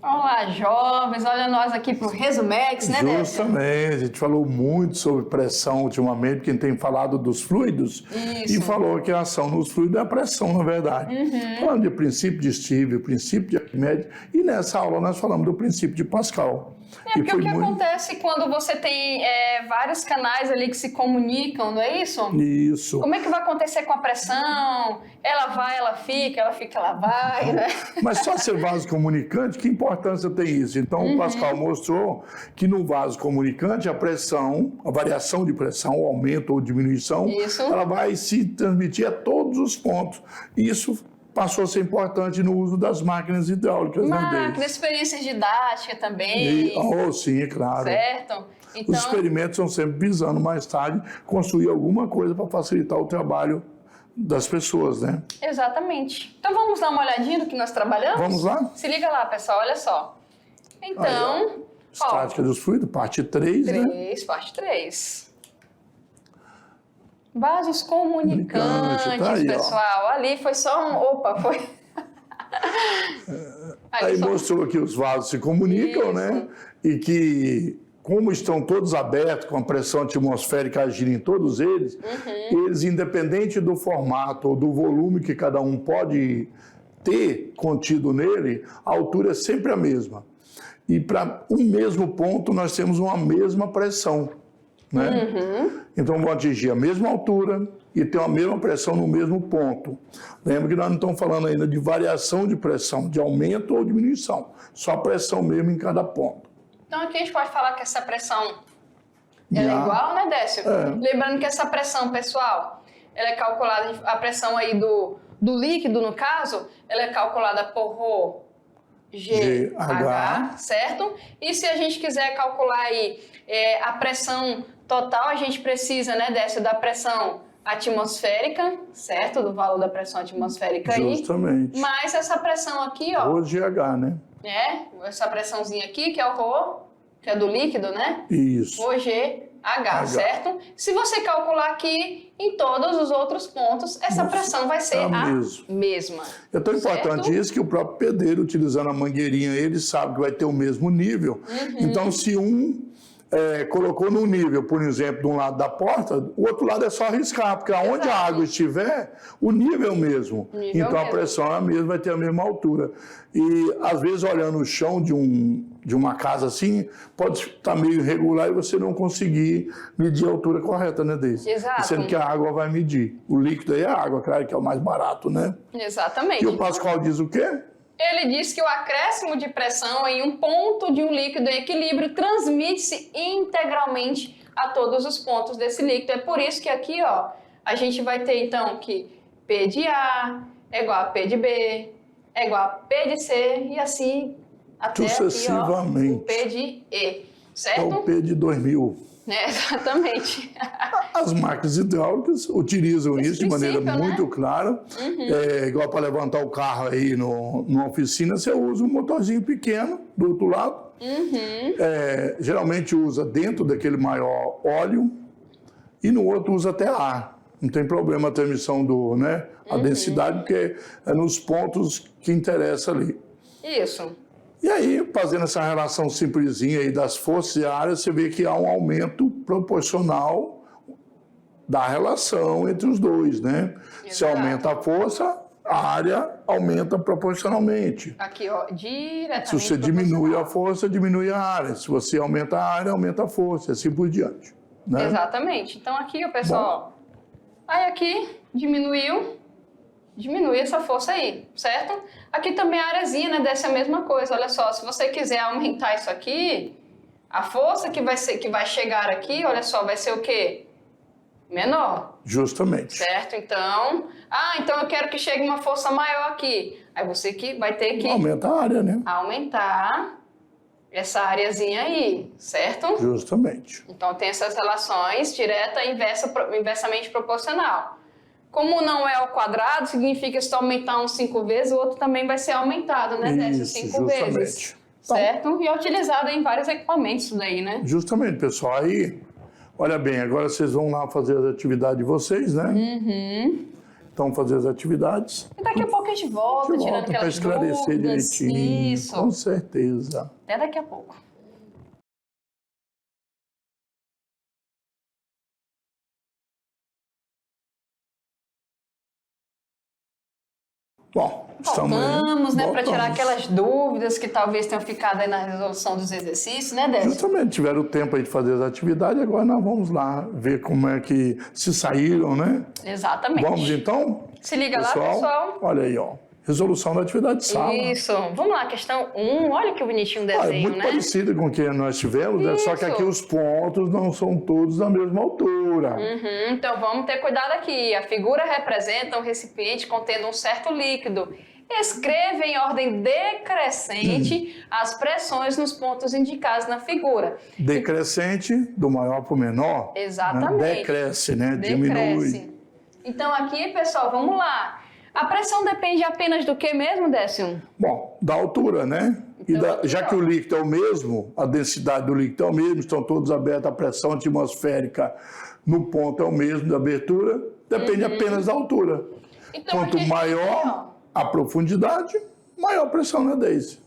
Olá, jovens, olha nós aqui para o Resumex, né, Décio? Justamente, a gente falou muito sobre pressão ultimamente, porque a gente tem falado dos fluidos. Isso. E falou que a ação nos fluidos é a pressão, na verdade. Falando de princípio de Steve, princípio de Arquimedes, e nessa aula nós falamos do princípio de Pascal. Porque o que acontece quando você tem vários canais ali que se comunicam, não é isso? Isso. Como é que vai acontecer com a pressão? Ela vai, ela fica, ela vai, né? Mas só ser vaso comunicante, que importância tem isso? Então, o Pascal mostrou que no vaso comunicante, a pressão, a variação de pressão, o aumento ou diminuição, ela vai se transmitir a todos os pontos. Isso passou a ser importante no uso das máquinas hidráulicas. Máquinas, experiências didáticas também. Sim, é claro. Certo? Então... Os experimentos são sempre visando mais tarde construir alguma coisa para facilitar o trabalho das pessoas, né? Exatamente. Então vamos dar uma olhadinha no que nós trabalhamos? Vamos lá? Se liga lá, pessoal, olha só. Então... Estática dos fluidos, parte 3, né? Parte 3. Vasos comunicantes, tá aí, pessoal. Ali foi só um... Opa, foi... Aí mostrou que os vasos se comunicam, né? E que, como estão todos abertos, com a pressão atmosférica agindo em todos eles, eles, independente do formato ou do volume que cada um pode ter contido nele, a altura é sempre a mesma. E para um mesmo ponto, nós temos uma mesma pressão, né? Então, vão atingir a mesma altura e ter a mesma pressão no mesmo ponto. Lembra que nós não estamos falando ainda de variação de pressão, de aumento ou diminuição. Só pressão mesmo em cada ponto. Então, aqui a gente pode falar que essa pressão ela é igual, né, Décio? Lembrando que essa pressão, pessoal, ela é calculada, a pressão aí do líquido, no caso, ela é calculada por ρ, GH, certo? E se a gente quiser calcular aí a pressão total, a gente precisa, né, Décio, da pressão atmosférica, certo? Do valor da pressão atmosférica aí. Justamente. Mas essa pressão aqui, ó. ρGH, né? Essa pressãozinha aqui, que é o ρ, que é do líquido, né? Isso. ρGH, certo? Se você calcular aqui em todos os outros pontos, essa pressão vai ser a mesma. É tão importante isso que o próprio pedreiro, utilizando a mangueirinha, ele sabe que vai ter o mesmo nível. Então, se colocou num nível, por exemplo, de um lado da porta, o outro lado é só riscar, porque aonde a água estiver, o nível é o mesmo. Então a pressão é a mesma, vai ter a mesma altura. E às vezes olhando o chão de uma casa assim, pode estar meio irregular e você não conseguir medir a altura correta, né, Deise? Exato. Sendo que a água vai medir. O líquido aí é a água, claro que é o mais barato, né? Exatamente. E o Pascal diz o quê? Ele diz que o acréscimo de pressão em um ponto de um líquido em equilíbrio transmite-se integralmente a todos os pontos desse líquido. É por isso que aqui, ó, a gente vai ter, então, que P de A é igual a P de B, é igual a P de C, e assim até sucessivamente. Aqui, ó, o P de E, certo? É o P de 2000. Exatamente. As máquinas hidráulicas utilizam isso de maneira muito clara. Igual para levantar o carro aí numa oficina, você usa um motorzinho pequeno do outro lado. Geralmente usa dentro daquele maior óleo e no outro usa até ar. Não tem problema a transmissão a densidade, porque é nos pontos que interessa ali. Isso. E aí, fazendo essa relação simplesinha aí das forças e áreas, você vê que há um aumento proporcional da relação entre os dois, né? Exato. Se aumenta a força, a área aumenta proporcionalmente. Aqui, ó, diretamente. Se você diminui a força, diminui a área. Se você aumenta a área, aumenta a força, e assim por diante. Né? Exatamente. Então aqui, ó, pessoal, aí aqui diminui essa força aí, certo? Aqui também a areazinha, né, dessa mesma coisa. Olha só, se você quiser aumentar isso aqui, a força que vai chegar aqui, olha só, vai ser o quê? Menor. Justamente. Certo? Então, então eu quero que chegue uma força maior aqui. Aí você que vai ter que... Aumenta a área, né? Aumentar essa areazinha aí, certo? Justamente. Então tem essas relações direta e inversamente proporcional. Como não é ao quadrado, significa que se tu aumentar uns 5 vezes, o outro também vai ser aumentado, né? Dessas 5 vezes. Certo? E é utilizado em vários equipamentos isso daí, né? Justamente, pessoal. Aí, olha bem, agora vocês vão lá fazer as atividades de vocês, né? Então, fazer as atividades. E daqui a pouco a gente volta, tirando para aquelas esclarecer dúvidas. direitinho. Isso. Com certeza. Até daqui a pouco. Bom, estamos Voltamos, né, para tirar voltamos. aquelas dúvidas que talvez tenham ficado aí na resolução dos exercícios, né, Décio? Justamente, tiveram tempo aí de fazer as atividades, agora nós vamos lá ver como é que se saíram, né? Exatamente. Vamos então? Se liga lá, pessoal. Olha aí, ó. Resolução da atividade de sala. Isso. Vamos lá, questão 1. Olha que bonitinho o É desenho, muito né? parecido com o que nós tivemos, né? Só que Isso. aqui os pontos não são todos da mesma altura. Então vamos ter cuidado aqui. A figura representa um recipiente contendo um certo líquido. Escreva em ordem decrescente as pressões nos pontos indicados na figura. Decrescente, do maior para o menor. Exatamente. Né? Decresce, né? Diminui. Decresce. Então aqui, pessoal, vamos lá. A pressão depende apenas do que mesmo, Décio? Bom, da altura, né? Então, Já que o líquido é o mesmo, a densidade do líquido é o mesmo, estão todos abertos, a pressão atmosférica no ponto é o mesmo da abertura, depende apenas da altura. Então, Quanto aqui, maior a profundidade, maior a pressão, né, Deise?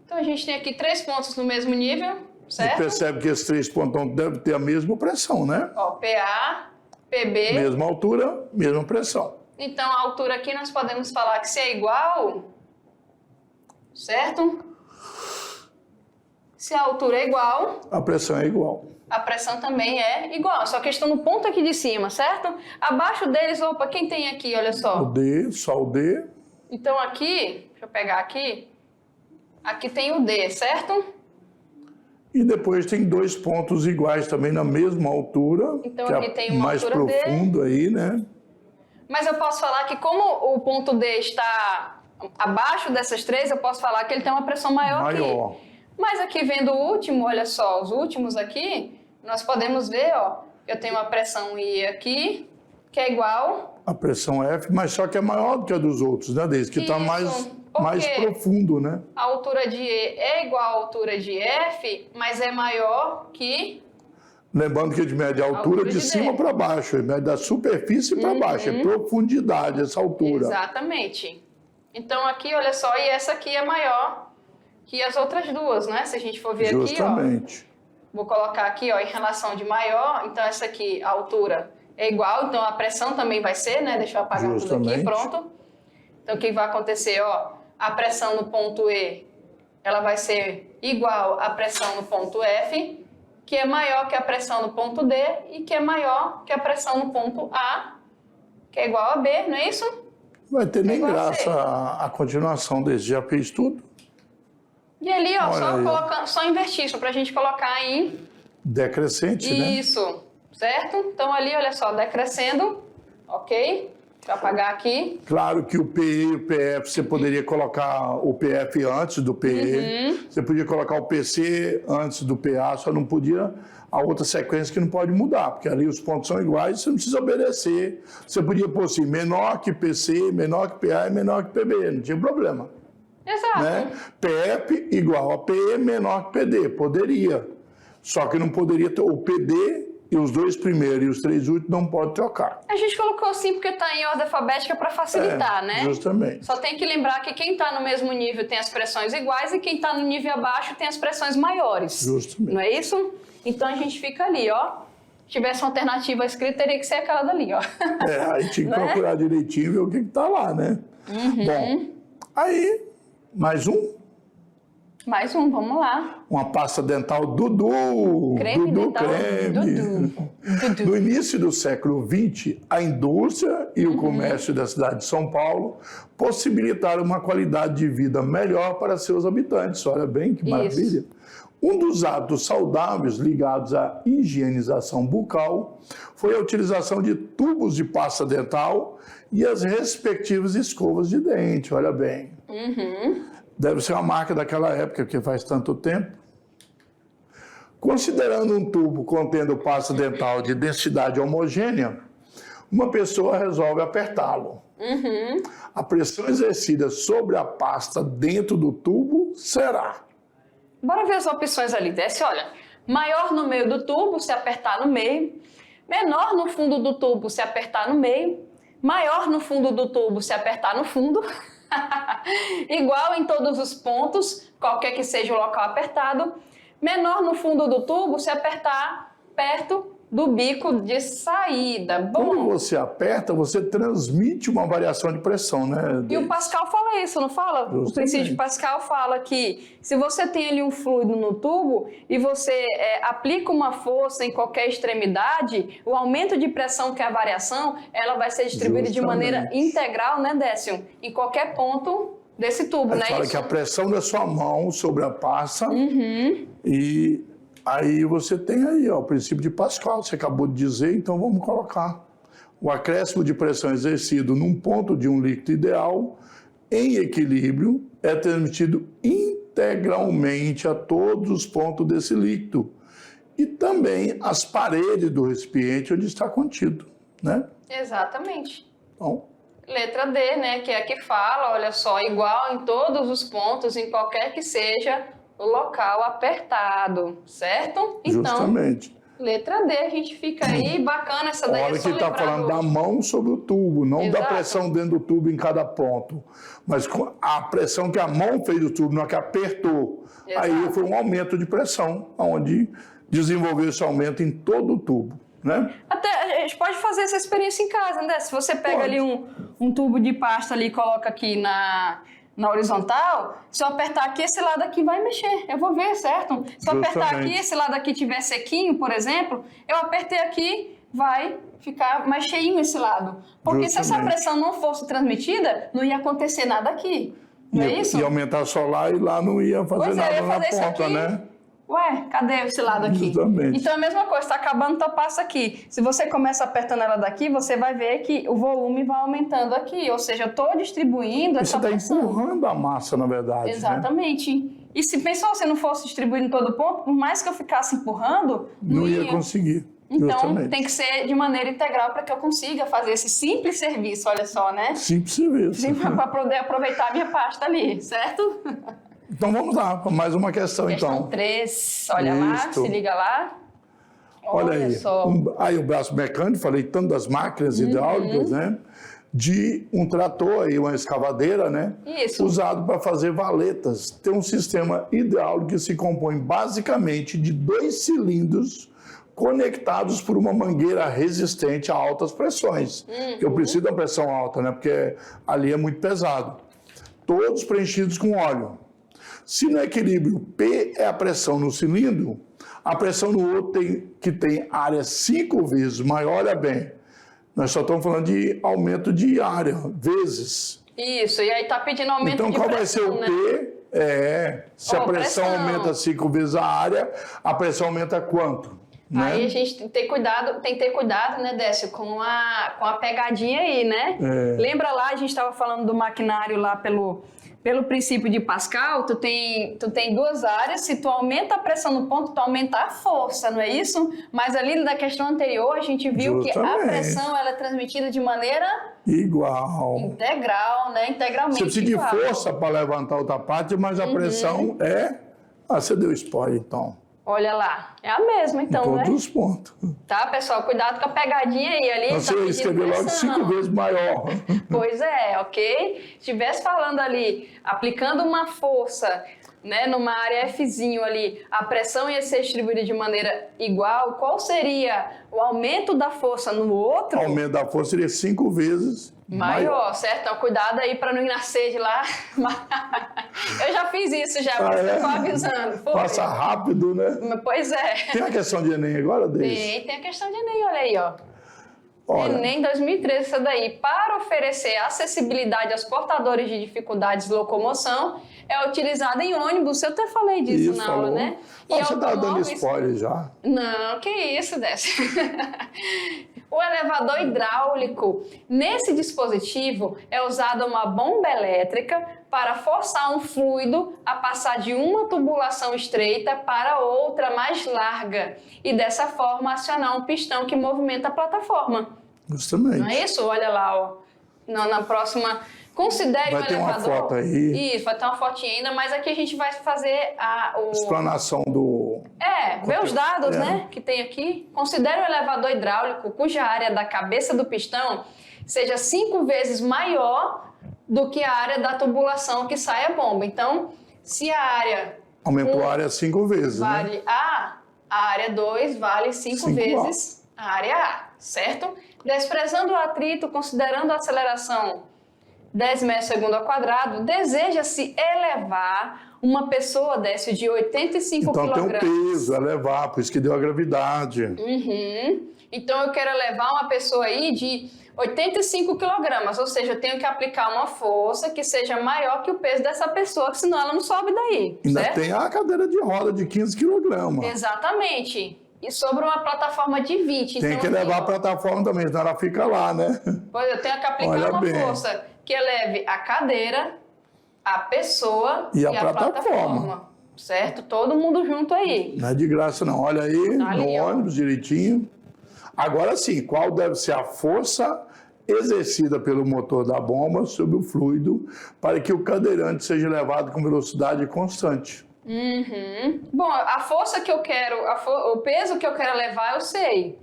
Então a gente tem aqui 3 pontos no mesmo nível, Você certo? percebe que esses 3 pontos devem ter a mesma pressão, né? Ó, PA, PB. Mesma altura, mesma pressão. Então a altura aqui nós podemos falar que se é igual, certo? Se a altura é igual, A pressão é igual. a pressão também é igual. Só que estão no ponto aqui de cima, certo? Abaixo deles, opa, quem tem aqui, olha O só. D, só o D. Então aqui, deixa eu pegar aqui. Aqui tem o D, certo? E depois tem 2 pontos iguais também na mesma altura, Então que aqui é tem uma mais altura D. profundo aí, né? Mas eu posso falar que como o ponto D está abaixo dessas 3, eu posso falar que ele tem uma pressão maior Maior. aqui. Mas aqui vendo o último, olha só, os últimos aqui, nós podemos ver, ó, eu tenho uma pressão I aqui, que é igual... A pressão F, mas só que é maior do que a dos outros, né, Deise? Que está Isso. Por mais quê? profundo, né? A altura de E é igual à altura de F, mas é maior que... Lembrando que a gente mede a altura de de cima D. para baixo, ele mede da superfície para baixo, é profundidade essa altura. Exatamente. Então aqui, olha só, e essa aqui é maior que as outras duas, né? Se a gente for ver aqui, ó. Justamente. Vou colocar aqui, ó, em relação de maior, então essa aqui, a altura é igual, então a pressão também vai ser, né? Deixa eu apagar tudo aqui, Justamente. pronto. Então o que vai acontecer, ó, a pressão no ponto E, ela vai ser igual à pressão no ponto F, que é maior que a pressão no ponto D e que é maior que a pressão no ponto A, que é igual a B, não é isso? Vai ter nem igual a graça C. a continuação desse. Já fez tudo? E ali, ó, Olha só, aí, ó. colocando, só invertir, só pra gente colocar em Decrescente, né? isso, certo? Então ali, olha só, decrescendo, ok? Deixa eu apagar aqui. Claro que o PE e o PF, você poderia colocar o PF antes do PE, você podia colocar o PC antes do PA, só não podia a outra sequência que não pode mudar, porque ali os pontos são iguais, você não precisa obedecer. Você podia pôr assim, menor que PC, menor que PA e menor que PB, não tinha problema. Exato. Né? PF igual a PE menor que PD, poderia. Só que não poderia ter o PD e os 2 primeiros e os 3 últimos não pode trocar. A gente colocou assim porque está em ordem alfabética para facilitar, né? Justamente. Só tem que lembrar que quem está no mesmo nível tem as pressões iguais e quem está no nível abaixo tem as pressões maiores. Justamente. Não é isso? Então a gente fica ali, ó. Se tivesse uma alternativa escrita, teria que ser aquela dali, ó. Aí tinha que Né? procurar direitinho e ver o que está lá, né? Bom, aí, mais um. Mais um, vamos lá. Uma pasta dental Dudu. Creme Dudu dental Creme. Dudu. No início do século XX, a indústria e o comércio da cidade de São Paulo possibilitaram uma qualidade de vida melhor para seus habitantes. Olha bem que maravilha. Um dos hábitos saudáveis ligados à higienização bucal foi a utilização de tubos de pasta dental e as respectivas escovas de dente. Olha bem. Deve ser uma marca daquela época, porque faz tanto tempo. Considerando um tubo contendo pasta dental de densidade homogênea, uma pessoa resolve apertá-lo. A pressão exercida sobre a pasta dentro do tubo será... Bora ver as opções ali. Desce, olha. Maior no meio do tubo, se apertar no meio. Menor no fundo do tubo, se apertar no meio. Maior no fundo do tubo se apertar no fundo. Igual em todos os pontos, qualquer que seja o local apertado. Menor no fundo do tubo se apertar perto do bico de saída. Bom, quando você aperta, você transmite uma variação de pressão, né? E o Pascal fala isso, não fala? Justamente. O princípio de Pascal fala que se você tem ali um fluido no tubo e você aplica uma força em qualquer extremidade, o aumento de pressão, que é a variação, ela vai ser distribuída de maneira integral, né, Décio? Em qualquer ponto desse tubo, né? Fala que a pressão da sua mão sobrepassa e aí você tem aí, ó, o princípio de Pascal, você acabou de dizer, então vamos colocar. O acréscimo de pressão exercido num ponto de um líquido ideal, em equilíbrio, é transmitido integralmente a todos os pontos desse líquido e também as paredes do recipiente onde está contido, né? Exatamente. Então, letra D, né, que é a que fala, olha só, igual em todos os pontos, em qualquer que seja o local apertado, certo? Então, justamente. Letra D, a gente fica aí, bacana essa daí. Olha que ele está falando da mão sobre o tubo, não da pressão dentro do tubo em cada ponto. Mas a pressão que a mão fez do tubo, não é que apertou. Exato. Aí foi um aumento de pressão, onde desenvolveu esse aumento em todo o tubo, né? Até a gente pode fazer essa experiência em casa, né? Se você pega ali um tubo de pasta ali e coloca aqui na horizontal, se eu apertar aqui, esse lado aqui vai mexer. Eu vou ver, certo? Se eu apertar aqui, esse lado aqui tiver sequinho, por exemplo, eu apertei aqui, vai ficar mais cheinho esse lado. Porque se essa pressão não fosse transmitida, não ia acontecer nada aqui. Não é isso? Ia aumentar só lá e lá não ia fazer nada na ponta, né? Ué, cadê esse lado aqui? Justamente. Então, a mesma coisa, está acabando tua pasta aqui. Se você começa apertando ela daqui, você vai ver que o volume vai aumentando aqui. Ou seja, eu estou distribuindo essa pressão. Você está empurrando a massa, na verdade. Exatamente. Né? E se pensou, se não fosse distribuindo em todo ponto, por mais que eu ficasse empurrando, não ia conseguir. Então, justamente. Tem que ser de maneira integral para que eu consiga fazer esse simples serviço, olha só, né? Simples serviço. Para poder aproveitar a minha pasta ali, certo? Então vamos lá, para mais uma questão então. Questão 3, olha lá, se liga lá. Olha aí, só. Aí o braço mecânico, falei tanto das máquinas hidráulicas, né? De um trator aí, uma escavadeira, né? Isso. Usado para fazer valetas. Tem um sistema hidráulico que se compõe basicamente de 2 cilindros conectados por uma mangueira resistente a altas pressões. Eu preciso de uma pressão alta, né? Porque ali é muito pesado. Todos preenchidos com óleo. Se no equilíbrio P é a pressão no cilindro, a pressão no outro tem área 5 vezes maior, olha bem. Nós só estamos falando de aumento de área, vezes. Isso, e aí está pedindo aumento então, de pressão, qual vai ser o P? Se a pressão aumenta 5 vezes a área, a pressão aumenta quanto? Né? Aí a gente tem que ter cuidado, né, Décio, com a pegadinha aí, né? Lembra lá, a gente estava falando do maquinário lá pelo princípio de Pascal, tu tem 2 áreas, se tu aumenta a pressão no ponto, tu aumenta a força, não é isso? Mas ali na questão anterior, a gente viu que a pressão ela é transmitida de maneira igual. Integral, né? Integralmente. Você precisa de força para levantar outra parte, mas a pressão é... você deu spoiler, então. Olha lá, é a mesma então, né? Todos os pontos. Tá, pessoal, cuidado com a pegadinha aí. Ali você escreveu logo 5 vezes maior. Pois é, ok? Se estivesse falando ali, aplicando uma força, né, numa área Fzinho ali, a pressão ia ser distribuída de maneira igual, qual seria o aumento da força no outro? O aumento da força seria 5 vezes maior, certo? Então, cuidado aí para não nascer de lá. Eu já fiz isso já, mas eu tô avisando. Foi. Passa rápido, né? Pois é. Tem a questão de Enem agora, Deise? Tem a questão de Enem, olha aí, ó. Olha. Enem 2013, essa daí. Para oferecer acessibilidade aos portadores de dificuldades de locomoção, é utilizada em ônibus. Eu até falei disso na aula, né? E você tá dando spoiler já. Não, que isso, Décio. O elevador hidráulico. Nesse dispositivo é usada uma bomba elétrica para forçar um fluido a passar de uma tubulação estreita para outra mais larga e dessa forma acionar um pistão que movimenta a plataforma. Justamente. Não é isso? Olha lá, ó. Na próxima... Considere vai o ter elevador. Uma foto aí. Isso, vai ter uma fotinha ainda, mas aqui a gente vai fazer explanação do... ver os dados, né, que tem aqui. Considere o elevador hidráulico, cuja área da cabeça do pistão seja 5 vezes maior do que a área da tubulação que sai a bomba. Então, se a área Aumentou a área 5 vezes, vale né? a área 2 vale 5 vezes a área A, certo? Desprezando o atrito, considerando a aceleração 10 metros segundo ao quadrado, deseja-se elevar uma pessoa dessa de 85 então quilogramas. Tem um peso a levar, por isso que deu a gravidade. Então eu quero elevar uma pessoa aí de 85 quilogramas, ou seja, eu tenho que aplicar uma força que seja maior que o peso dessa pessoa, senão ela não sobe daí, Ainda certo? tem a cadeira de roda de 15 quilogramas. Exatamente. E sobre uma plataforma de 20. Tem então, que levar aqui, a plataforma também, senão ela fica lá, né? Pois eu tenho que aplicar Olha uma bem. força que eleve a cadeira, a pessoa E a plataforma. plataforma. Certo? Todo mundo junto aí. Não é de graça, não. Olha aí, Ali, no ó. ônibus, direitinho. Agora sim, qual deve ser a força exercida pelo motor da bomba sobre o fluido para que o cadeirante seja levado com velocidade constante? Bom, a força que eu quero, o peso que eu quero levar, eu sei.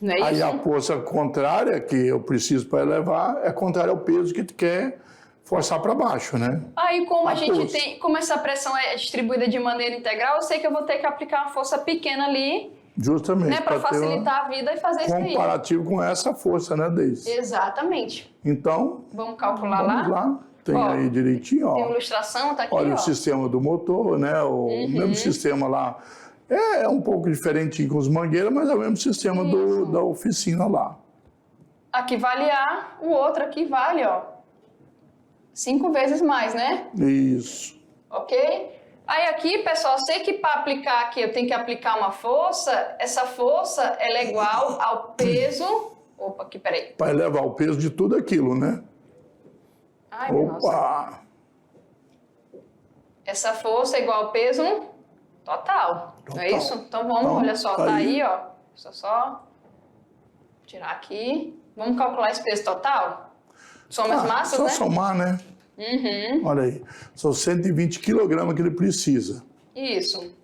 Não é Aí isso? a força contrária que eu preciso para elevar é contrária ao peso que tu quer forçar para baixo, né? Aí, como a gente força. tem, como essa pressão é distribuída de maneira integral, eu sei que eu vou ter que aplicar uma força pequena ali, Justamente. né, para ter um facilitar a vida e fazer isso aí. comparativo com essa força, né, Deise? Exatamente. Então, Vamos calcular vamos lá. Tem Ó, aí direitinho, ó. Tem uma ilustração, tá aqui, Olha ó. o sistema do motor, né? O mesmo sistema lá. É um pouco diferente com os mangueiras, mas é o mesmo sistema da oficina lá. Aqui vale A, o outro aqui vale, ó, 5 vezes mais, né? Isso. Ok? Aí aqui, pessoal, sei que para aplicar aqui eu tenho que aplicar uma força. Essa força ela é igual ao peso... Opa, aqui, peraí. Para elevar o peso de tudo aquilo, né? Ai, meu nossa. Opa! Essa força é igual ao peso total. Não é isso? Então vamos, Então, olha só, tá tá aí. aí, ó. Deixa eu só tirar aqui. Vamos calcular esse peso total? Soma as massas, só né? somar, né? Olha aí. São 120 quilogramas que ele precisa. Isso.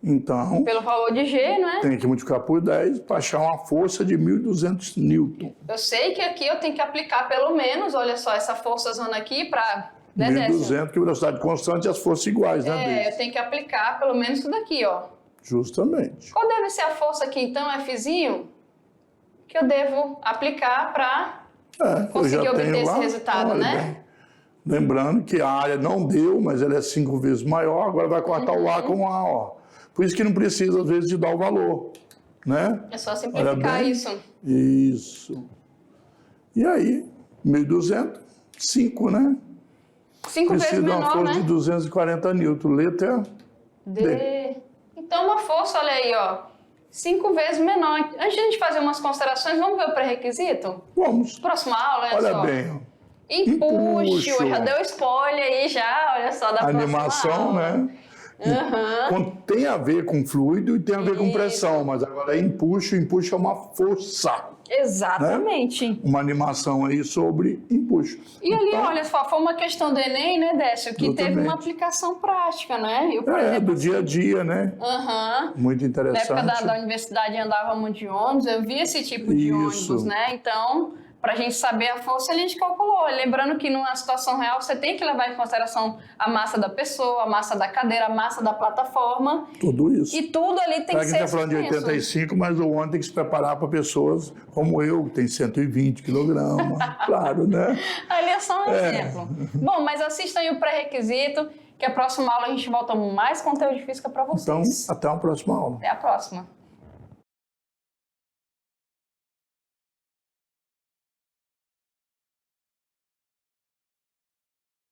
Então, Pelo valor de G, não é? tem que multiplicar por 10 para achar uma força de 1.200 newton. Eu sei que aqui eu tenho que aplicar pelo menos, olha só, essa força zona aqui para... Né, Décio? 1.200, que velocidade constante e as forças iguais, né, É, Deise? eu tenho que aplicar pelo menos isso daqui, ó. Justamente. Qual deve ser a força aqui, então, Fzinho? Que eu devo aplicar para conseguir obter esse resultado, olha né? bem. Lembrando que a área não deu, mas ela é 5 vezes maior, agora vai cortar o A com A, ó. Por isso que não precisa, às vezes, de dar o valor, né? É só Olha simplificar bem. isso. Isso. E aí, 1.200, 5, né? 5 vezes Precisa de uma menor, força de né? 240 newton. Letra D. Então, uma força, olha aí, ó. 5 vezes menor. Antes de a gente fazer umas considerações, vamos ver o pré-requisito? Vamos. Próxima aula, olha Olha só. bem, ó. Empuxo. Empuxo. Já deu spoiler aí, já, olha só, da A próxima animação, aula. né? Tem a ver com fluido e tem a ver com Isso. pressão, mas agora é empuxo. Empuxo é uma força. Exatamente. Uma animação aí sobre empuxo. E ali, Então, olha só, foi uma questão do Enem, né, Décio, que teve Exatamente. uma aplicação prática, né? Eu, por É, exemplo, do dia a dia, né? Muito na interessante. época da universidade andava muito de ônibus, eu vi esse tipo de Isso. ônibus, né? Então, para a gente saber a força, a gente calculou. Lembrando que numa situação real, você tem que levar em consideração a massa da pessoa, a massa da cadeira, a massa da plataforma. Tudo isso. E tudo ali tem Será que que ser a gente está falando de extenso. 85, mas o ônibus tem que se preparar para pessoas como eu, que tem 120 quilogramas. Claro, né? Ali é só um exemplo. Bom, mas assistam aí o pré-requisito, que a próxima aula a gente volta com mais conteúdo de física para Então, vocês. até a próxima aula. Até a próxima.